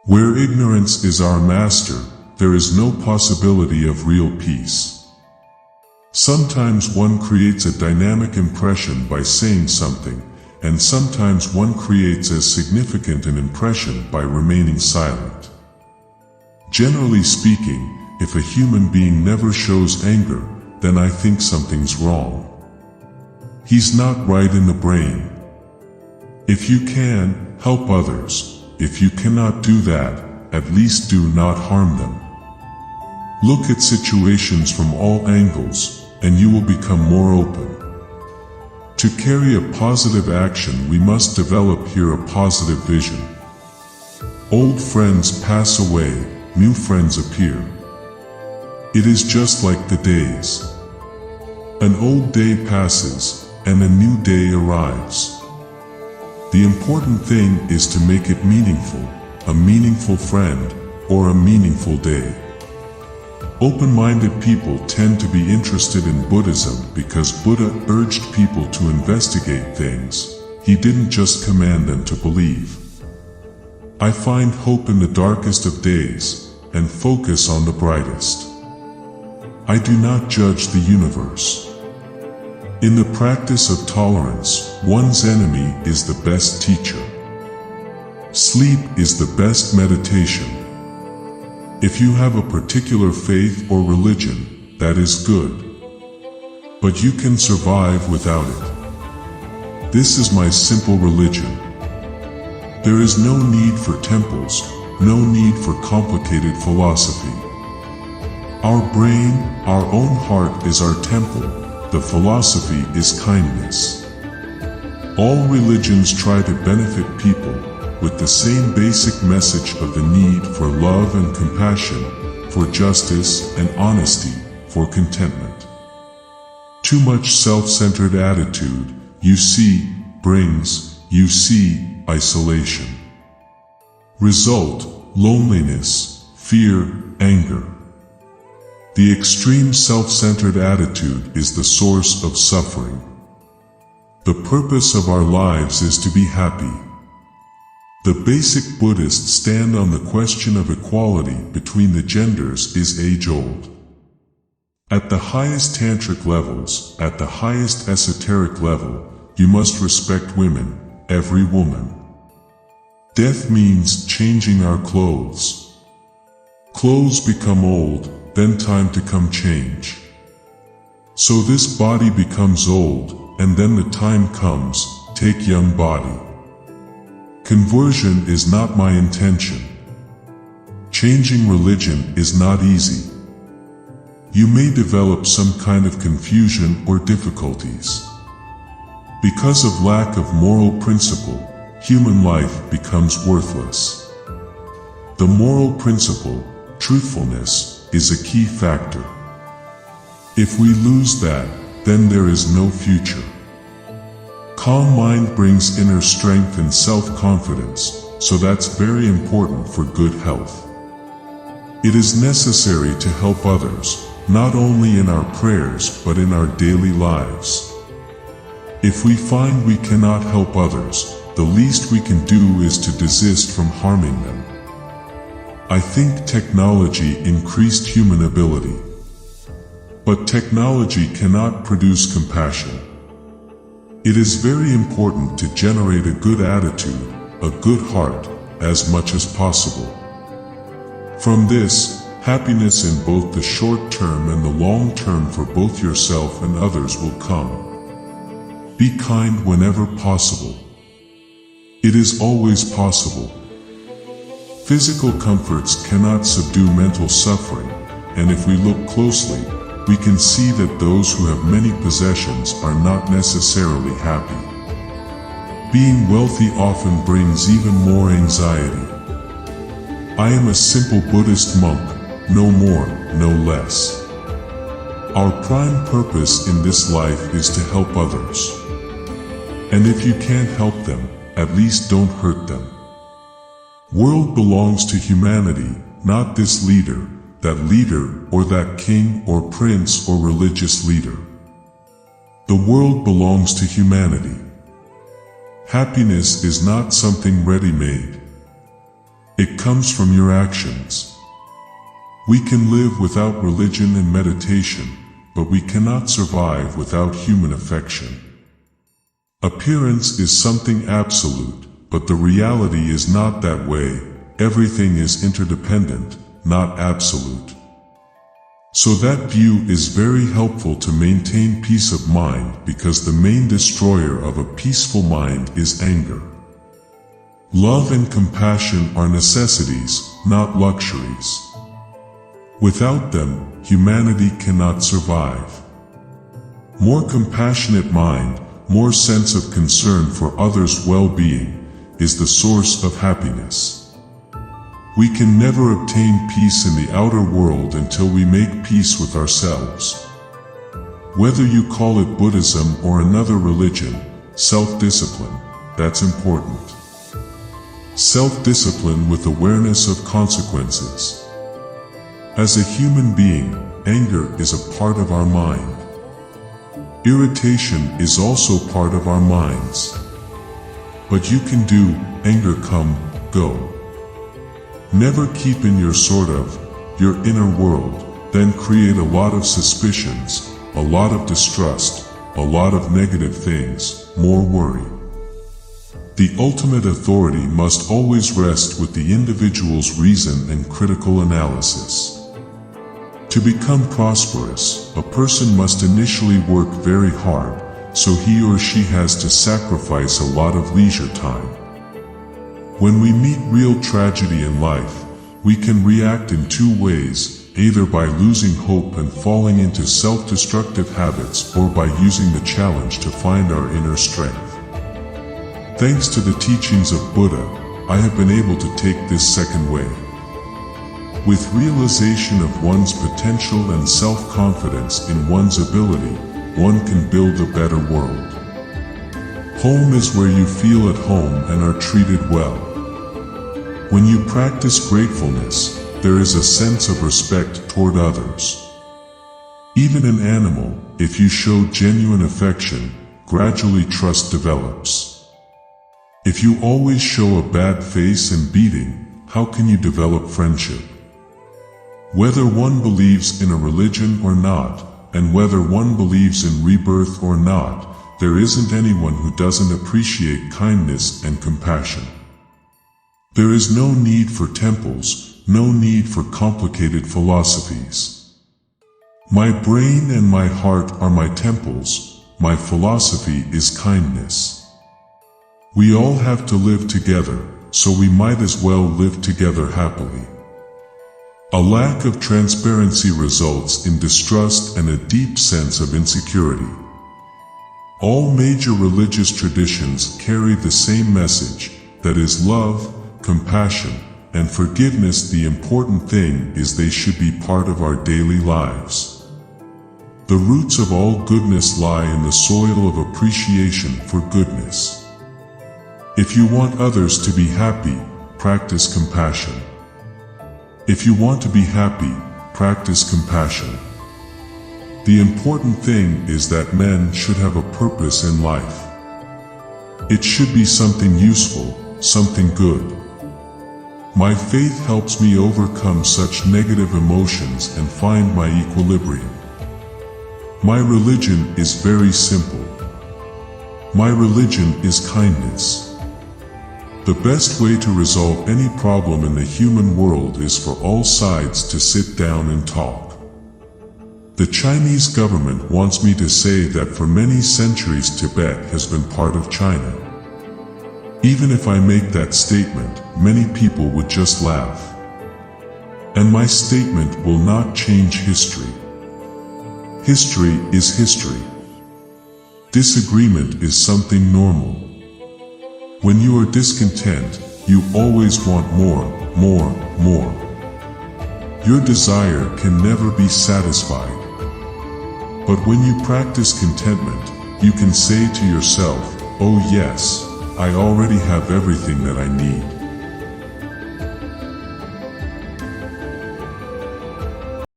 Where ignorance is our master, there is no possibility of real peace. Sometimes one creates a dynamic impression by saying something, and sometimes one creates as significant an impression by remaining silent. Generally speaking, if a human being never shows anger, then I think something's wrong. He's not right in the brain. If you can, help others. If you cannot do that, at least do not harm them. Look at situations from all angles, and you will become more open. To carry a positive action, we must develop here a positive vision. Old friends pass away, new friends appear. It is just like the days. An old day passes, and a new day arrives. The important thing is to make it meaningful, a meaningful friend, or a meaningful day. Open-minded people tend to be interested in Buddhism because Buddha urged people to investigate things. He didn't just command them to believe. I find hope in the darkest of days, and focus on the brightest. I do not judge the universe. In the practice of tolerance, one's enemy is the best teacher. Sleep is the best meditation. If you have a particular faith or religion, that is good. But you can survive without it. This is my simple religion. There is no need for temples, no need for complicated philosophy. Our brain, our own heart is our temple. The philosophy is kindness. All religions try to benefit people with the same basic message of the need for love and compassion, for justice and honesty, for contentment. Too much self-centered attitude, you see, brings, isolation. Result, loneliness, fear, anger. The extreme self-centered attitude is the source of suffering. The purpose of our lives is to be happy. The basic Buddhists stand on the question of equality between the genders is age-old. At the highest tantric levels, at the highest esoteric level, you must respect women, every woman. Death means changing our clothes. Clothes become old, then time to come change. So this body becomes old, and then the time comes, take young body. Conversion is not my intention. Changing religion is not easy. You may develop some kind of confusion or difficulties. Because of lack of moral principle, human life becomes worthless. The moral principle, truthfulness, is a key factor. If we lose that, then there is no future. Calm mind brings inner strength and self-confidence, so that's very important for good health. It is necessary to help others, not only in our prayers but in our daily lives. If we find we cannot help others, the least we can do is to desist from harming them. I think technology increased human ability. But technology cannot produce compassion. It is very important to generate a good attitude, a good heart, as much as possible. From this, happiness in both the short term and the long term for both yourself and others will come. Be kind whenever possible. It is always possible. Physical comforts cannot subdue mental suffering, and if we look closely, we can see that those who have many possessions are not necessarily happy. Being wealthy often brings even more anxiety. I am a simple Buddhist monk, no more, no less. Our prime purpose in this life is to help others. And if you can't help them, at least don't hurt them. World belongs to humanity, not this leader, that leader, or that king, or prince, or religious leader. The world belongs to humanity. Happiness is not something ready-made. It comes from your actions. We can live without religion and meditation, but we cannot survive without human affection. Appearance is something absolute, but the reality is not that way. Everything is interdependent, not absolute. So that view is very helpful to maintain peace of mind, because the main destroyer of a peaceful mind is anger. Love and compassion are necessities, not luxuries. Without them, humanity cannot survive. More compassionate mind, more sense of concern for others' well-being, is the source of happiness. We can never obtain peace in the outer world until we make peace with ourselves. Whether you call it Buddhism or another religion, self-discipline, that's important. Self-discipline with awareness of consequences. As a human being, anger is a part of our mind. Irritation is also part of our minds. But you can do anger come, go. Never keep in your your inner world, then create a lot of suspicions, a lot of distrust, a lot of negative things, more worry. The ultimate authority must always rest with the individual's reason and critical analysis. To become prosperous, a person must initially work very hard, so he or she has to sacrifice a lot of leisure time. When we meet real tragedy in life, we can react in two ways, either by losing hope and falling into self-destructive habits, or by using the challenge to find our inner strength. Thanks to the teachings of Buddha, I have been able to take this second way. With realization of one's potential and self-confidence in one's ability, one can build a better world. Home is where you feel at home and are treated well. When you practice gratefulness, there is a sense of respect toward others. Even an animal, if you show genuine affection, gradually trust develops. If you always show a bad face and beating, how can you develop friendship? Whether one believes in a religion or not, and whether one believes in rebirth or not, there isn't anyone who doesn't appreciate kindness and compassion. There is no need for temples, no need for complicated philosophies. My brain and my heart are my temples, my philosophy is kindness. We all have to live together, so we might as well live together happily. A lack of transparency results in distrust and a deep sense of insecurity. All major religious traditions carry the same message, that is love, compassion, and forgiveness. The important thing is they should be part of our daily lives. The roots of all goodness lie in the soil of appreciation for goodness. If you want others to be happy, practice compassion. If you want to be happy, practice compassion. The important thing is that men should have a purpose in life. It should be something useful, something good. My faith helps me overcome such negative emotions and find my equilibrium. My religion is very simple. My religion is kindness. The best way to resolve any problem in the human world is for all sides to sit down and talk. The Chinese government wants me to say that for many centuries Tibet has been part of China. Even if I make that statement, many people would just laugh. And my statement will not change history. History is history. Disagreement is something normal. When you are discontent, you always want more. Your desire can never be satisfied. But when you practice contentment, you can say to yourself, "Oh yes, I already have everything that I need."